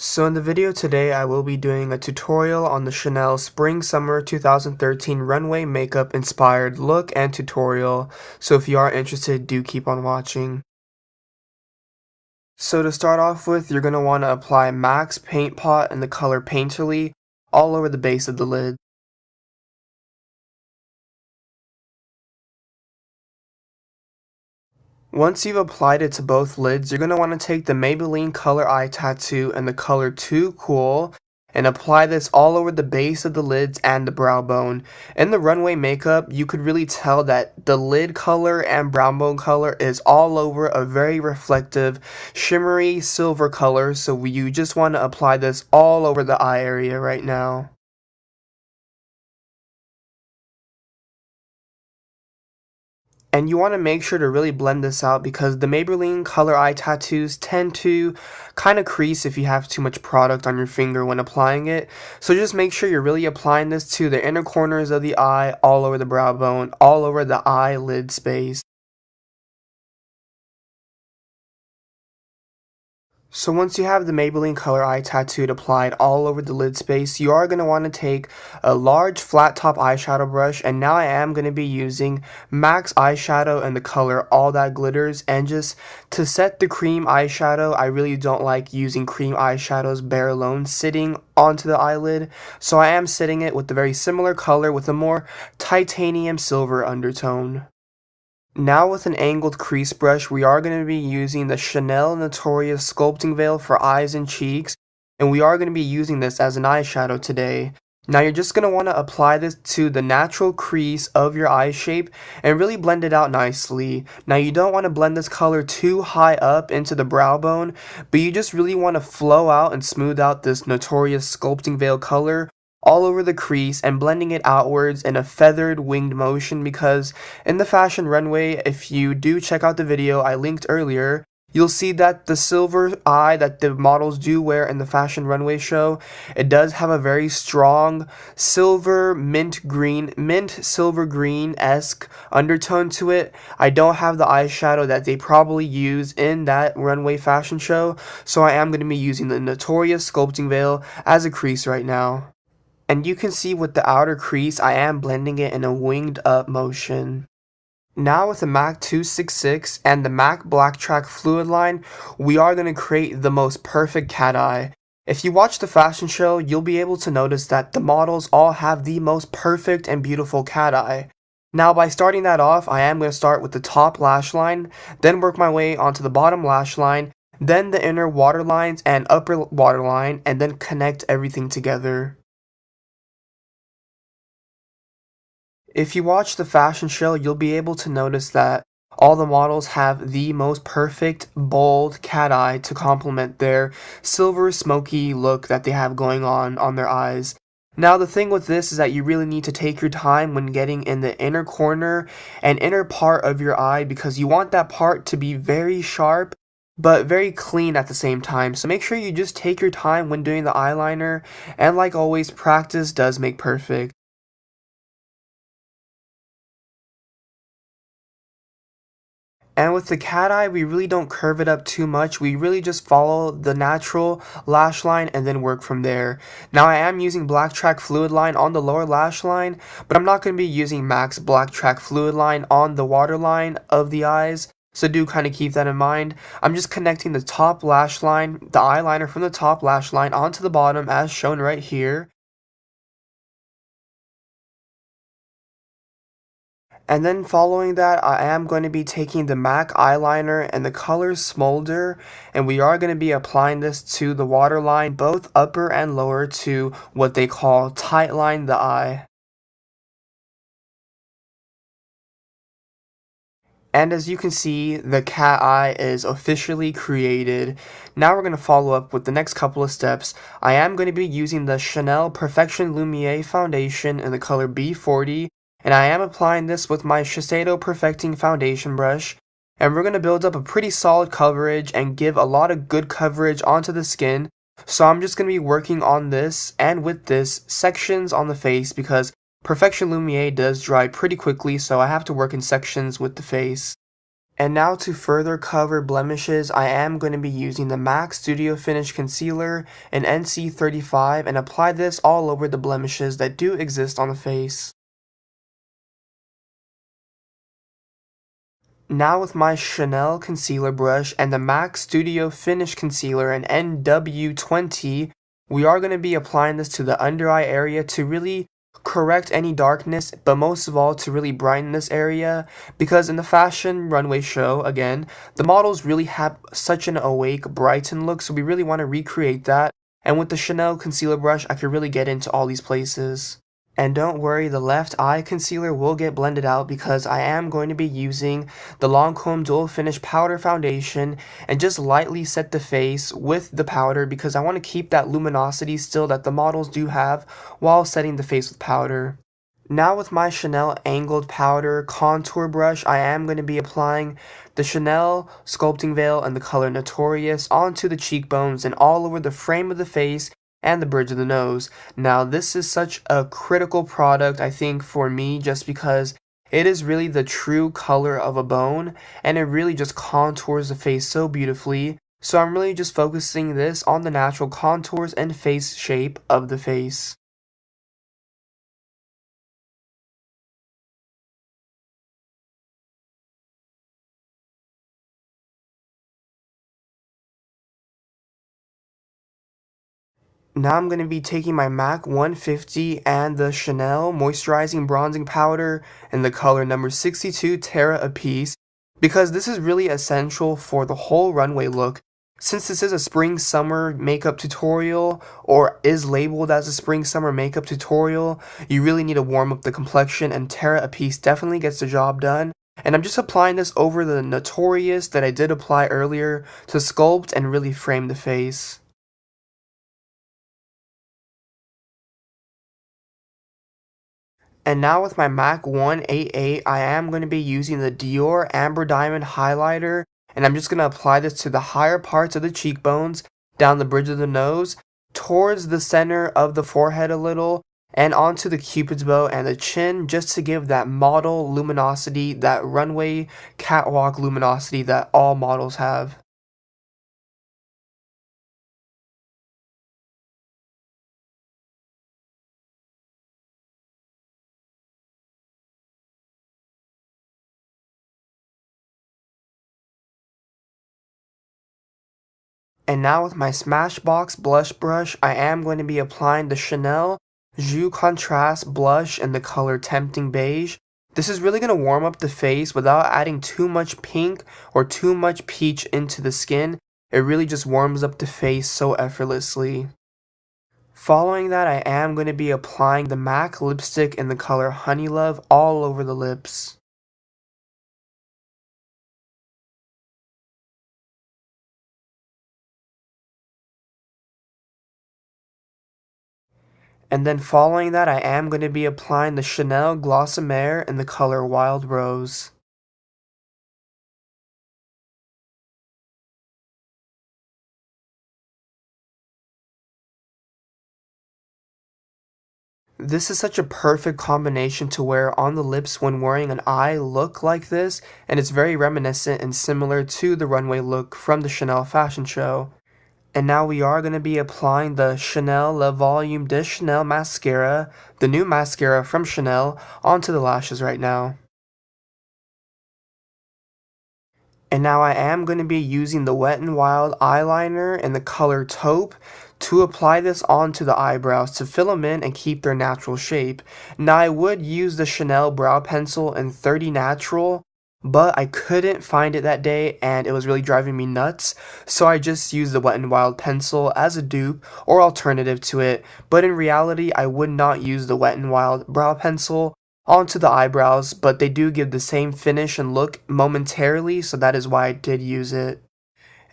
So in the video today, I will be doing a tutorial on the Chanel Spring-Summer 2013 runway makeup inspired look and tutorial, so if you are interested, do keep on watching. So to start off with, you're going to want to apply MAC's Paint Pot in the color Painterly all over the base of the lid. Once you've applied it to both lids, you're going to want to take the Maybelline Color Eye Tattoo and the color Too Cool and apply this all over the base of the lids and the brow bone. In the runway makeup, you could really tell that the lid color and brow bone color is all over a very reflective, shimmery silver color, so you just want to apply this all over the eye area right now. And you want to make sure to really blend this out because the Maybelline Color Eye Tattoos tend to kind of crease if you have too much product on your finger when applying it. So just make sure you're really applying this to the inner corners of the eye, all over the brow bone, all over the eyelid space. So once you have the Maybelline Color Eye Tattooed applied all over the lid space, you are going to want to take a large flat top eyeshadow brush, and now I am going to be using MAC's eyeshadow in the color All That Glitters, and just to set the cream eyeshadow, I really don't like using cream eyeshadows bare alone sitting onto the eyelid, so I am setting it with the very similar color with a more titanium silver undertone. Now with an angled crease brush, we are going to be using the Chanel Notorious Sculpting Veil for eyes and cheeks, and we are going to be using this as an eyeshadow today. Now you're just going to want to apply this to the natural crease of your eye shape and really blend it out nicely. Now you don't want to blend this color too high up into the brow bone, but you just really want to flow out and smooth out this Notorious Sculpting Veil color all over the crease and blending it outwards in a feathered winged motion, because in the fashion runway, if you do check out the video I linked earlier, you'll see that the silver eye that the models do wear in the fashion runway show, it does have a very strong silver mint silver green-esque undertone to it. I don't have the eyeshadow that they probably use in that runway fashion show, so I am going to be using the Notorious Sculpting Veil as a crease right now. And you can see with the outer crease, I am blending it in a winged up motion. Now with the MAC 266 and the MAC Black Track Fluid line, we are going to create the most perfect cat eye. If you watch the fashion show, you'll be able to notice that the models all have the most perfect and beautiful cat eye. Now by starting that off, I am going to start with the top lash line, then work my way onto the bottom lash line, then the inner waterlines and upper waterline, and then connect everything together. If you watch the fashion show, you'll be able to notice that all the models have the most perfect, bold cat eye to complement their silver smoky look that they have going on their eyes. Now the thing with this is that you really need to take your time when getting in the inner corner and inner part of your eye, because you want that part to be very sharp but very clean at the same time. So make sure you just take your time when doing the eyeliner, and like always, practice does make perfect. And with the cat eye, we really don't curve it up too much. We really just follow the natural lash line and then work from there. Now I am using Black Track Fluid line on the lower lash line, but I'm not going to be using MAC's Black Track Fluid line on the waterline of the eyes. So do kind of keep that in mind. I'm just connecting the top lash line, the eyeliner from the top lash line onto the bottom as shown right here. And then following that, I am going to be taking the MAC eyeliner and the color Smolder, and we are going to be applying this to the waterline, both upper and lower, to what they call tightline the eye. And as you can see, the cat eye is officially created. Now we're going to follow up with the next couple of steps. I am going to be using the Chanel Perfection Lumiere foundation in the color B40. And I am applying this with my Shiseido Perfecting Foundation brush, and we're going to build up a pretty solid coverage and give a lot of good coverage onto the skin. So I'm just going to be working on this and with this sections on the face, because Perfection Lumiere does dry pretty quickly, so I have to work in sections with the face. And now to further cover blemishes, I am going to be using the MAC Studio Finish Concealer in NC35 and apply this all over the blemishes that do exist on the face. Now with my Chanel concealer brush and the MAC Studio Finish Concealer in NW20, we are going to be applying this to the under eye area to really correct any darkness, but most of all to really brighten this area, because in the fashion runway show, again, the models really have such an awake, brightened look, so we really want to recreate that, and with the Chanel concealer brush, I could really get into all these places. And don't worry, the left eye concealer will get blended out because I am going to be using the Lancome Dual Finish Powder Foundation and just lightly set the face with the powder because I want to keep that luminosity still that the models do have while setting the face with powder. Now with my Chanel Angled Powder Contour Brush, I am going to be applying the Chanel Sculpting Veil in the color Notorious onto the cheekbones and all over the frame of the face and the bridge of the nose. Now this is such a critical product, I think, for me, just because it is really the true color of a bone and it really just contours the face so beautifully. So I'm really just focusing this on the natural contours and face shape of the face. Now I'm going to be taking my MAC 150 and the Chanel Moisturizing Bronzing Powder in the color number 62 Terra Apiece, because this is really essential for the whole runway look. Since this is a spring-summer makeup tutorial, or is labeled as a spring-summer makeup tutorial, you really need to warm up the complexion, and Terra Apiece definitely gets the job done. And I'm just applying this over the Notorious that I did apply earlier to sculpt and really frame the face. And now with my MAC 188, I am going to be using the Dior Amber Diamond Highlighter, and I'm just going to apply this to the higher parts of the cheekbones, down the bridge of the nose, towards the center of the forehead a little, and onto the cupid's bow and the chin, just to give that model luminosity, that runway catwalk luminosity that all models have. And now with my Smashbox blush brush, I am going to be applying the Chanel Jus Contrast blush in the color Tempting Beige. This is really going to warm up the face without adding too much pink or too much peach into the skin. It really just warms up the face so effortlessly. Following that, I am going to be applying the MAC lipstick in the color Honey Love all over the lips. And then following that, I am going to be applying the Chanel Glossimer in the color Wild Rose. This is such a perfect combination to wear on the lips when wearing an eye look like this, and it's very reminiscent and similar to the runway look from the Chanel fashion show. And now we are going to be applying the Chanel Le Volume de Chanel mascara, the new mascara from Chanel, onto the lashes right now. And now I am going to be using the Wet n Wild eyeliner in the color Taupe to apply this onto the eyebrows to fill them in and keep their natural shape. Now I would use the Chanel brow pencil in 30 Natural, but I couldn't find it that day and it was really driving me nuts, so I just used the Wet n Wild pencil as a dupe or alternative to it, but in reality I would not use the Wet n Wild brow pencil onto the eyebrows, but they do give the same finish and look momentarily, so that is why I did use it.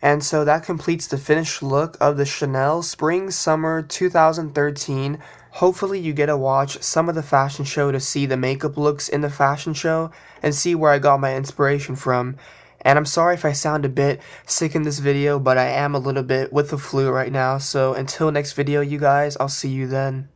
And so that completes the finished look of the Chanel Spring Summer 2013. Hopefully you get to watch some of the fashion show to see the makeup looks in the fashion show and see where I got my inspiration from. And I'm sorry if I sound a bit sick in this video, but I am a little bit with the flu right now. So until next video, you guys, I'll see you then.